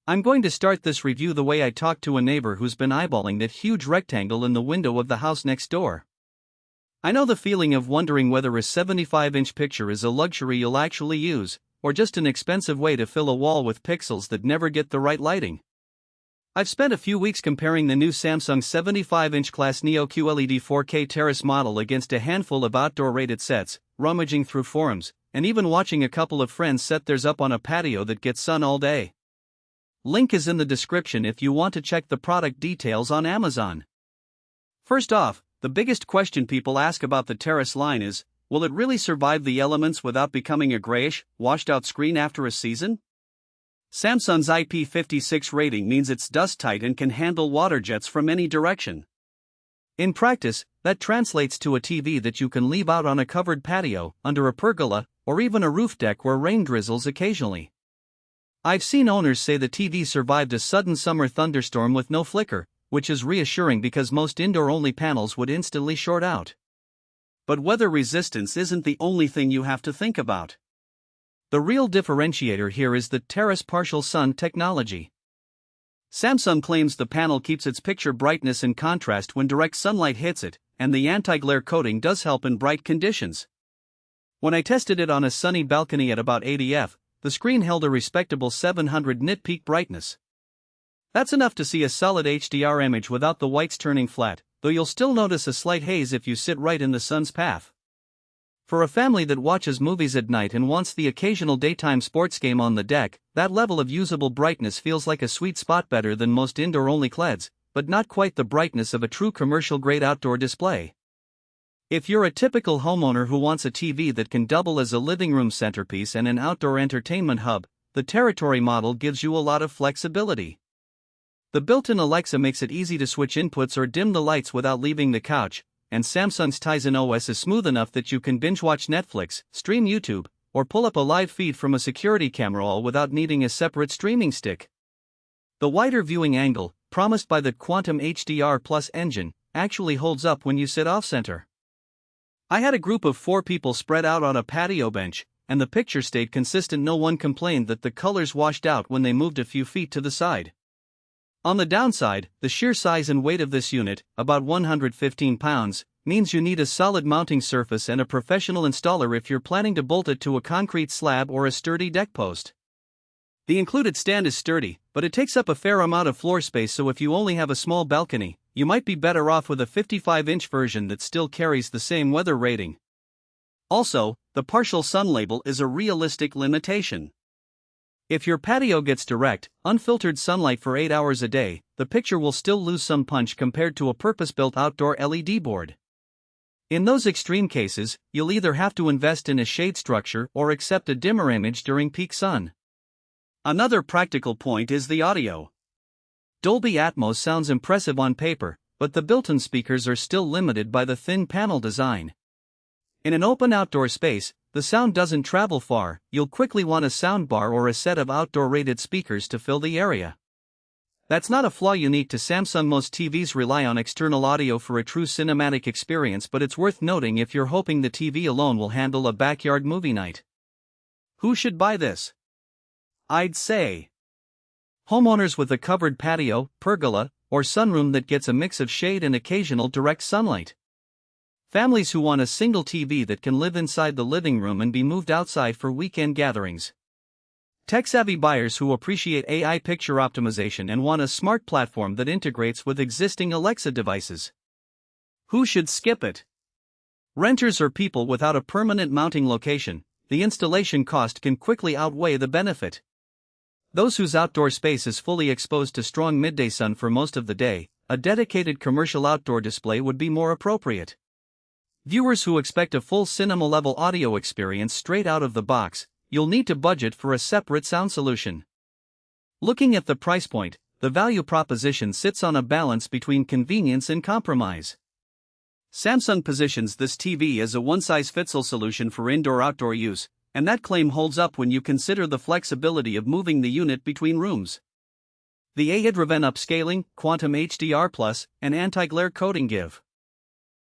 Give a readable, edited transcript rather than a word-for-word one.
I'm going to start this review the way I talked to a neighbor who's been eyeballing that huge rectangle in the window of the house next door. I know the feeling of wondering whether a 75-inch picture is a luxury you'll actually use, or just an expensive way to fill a wall with pixels that never get the right lighting. I've spent a few weeks comparing the new Samsung 75-inch class Neo QLED 4K Terrace model against a handful of outdoor-rated sets, rummaging through forums, and even watching a couple of friends set theirs up on a patio that gets sun all day. Link is in the description if you want to check the product details on Amazon. First off, the biggest question people ask about the Terrace line is, will it really survive the elements without becoming a grayish, washed-out screen after a season? Samsung's IP56 rating means it's dust-tight and can handle water jets from any direction. In practice, that translates to a TV that you can leave out on a covered patio, under a pergola, or even a roof deck where rain drizzles occasionally. I've seen owners say the TV survived a sudden summer thunderstorm with no flicker, which is reassuring because most indoor-only panels would instantly short out. But weather resistance isn't the only thing you have to think about. The real differentiator here is the Terrace partial sun technology. Samsung claims the panel keeps its picture brightness and contrast when direct sunlight hits it, and the anti-glare coating does help in bright conditions. When I tested it on a sunny balcony at about 80 F, the screen held a respectable 700 nit peak brightness. That's enough to see a solid HDR image without the whites turning flat, though you'll still notice a slight haze if you sit right in the sun's path. For a family that watches movies at night and wants the occasional daytime sports game on the deck, that level of usable brightness feels like a sweet spot, better than most indoor-only QLEDs, but not quite the brightness of a true commercial-grade outdoor display. If you're a typical homeowner who wants a TV that can double as a living room centerpiece and an outdoor entertainment hub, the Terrace model gives you a lot of flexibility. The built-in Alexa makes it easy to switch inputs or dim the lights without leaving the couch, and Samsung's Tizen OS is smooth enough that you can binge-watch Netflix, stream YouTube, or pull up a live feed from a security camera all without needing a separate streaming stick. The wider viewing angle, promised by the Quantum HDR Plus engine, actually holds up when you sit off-center. I had a group of 4 people spread out on a patio bench, and the picture stayed consistent. No one complained that the colors washed out when they moved a few feet to the side. On the downside, the sheer size and weight of this unit, about 115 pounds, means you need a solid mounting surface and a professional installer if you're planning to bolt it to a concrete slab or a sturdy deck post. The included stand is sturdy, but it takes up a fair amount of floor space, so if you only have a small balcony, you might be better off with a 55-inch version that still carries the same weather rating. Also, the partial sun label is a realistic limitation. If your patio gets direct, unfiltered sunlight for 8 hours a day, the picture will still lose some punch compared to a purpose-built outdoor LED board. In those extreme cases, you'll either have to invest in a shade structure or accept a dimmer image during peak sun. Another practical point is the audio. Dolby Atmos sounds impressive on paper, but the built-in speakers are still limited by the thin panel design. In an open outdoor space, the sound doesn't travel far. You'll quickly want a soundbar or a set of outdoor-rated speakers to fill the area. That's not a flaw unique to Samsung. Most TVs rely on external audio for a true cinematic experience, but it's worth noting if you're hoping the TV alone will handle a backyard movie night. Who should buy this? I'd say homeowners with a covered patio, pergola, or sunroom that gets a mix of shade and occasional direct sunlight. Families who want a single TV that can live inside the living room and be moved outside for weekend gatherings. Tech-savvy buyers who appreciate AI picture optimization and want a smart platform that integrates with existing Alexa devices. Who should skip it? Renters or people without a permanent mounting location. The installation cost can quickly outweigh the benefit. Those whose outdoor space is fully exposed to strong midday sun for most of the day, a dedicated commercial outdoor display would be more appropriate. Viewers who expect a full cinema-level audio experience straight out of the box, you'll need to budget for a separate sound solution. Looking at the price point, the value proposition sits on a balance between convenience and compromise. Samsung positions this TV as a one-size-fits-all solution for indoor-outdoor use, and that claim holds up when you consider the flexibility of moving the unit between rooms. The AI-driven upscaling, Quantum HDR Plus, and anti-glare coating give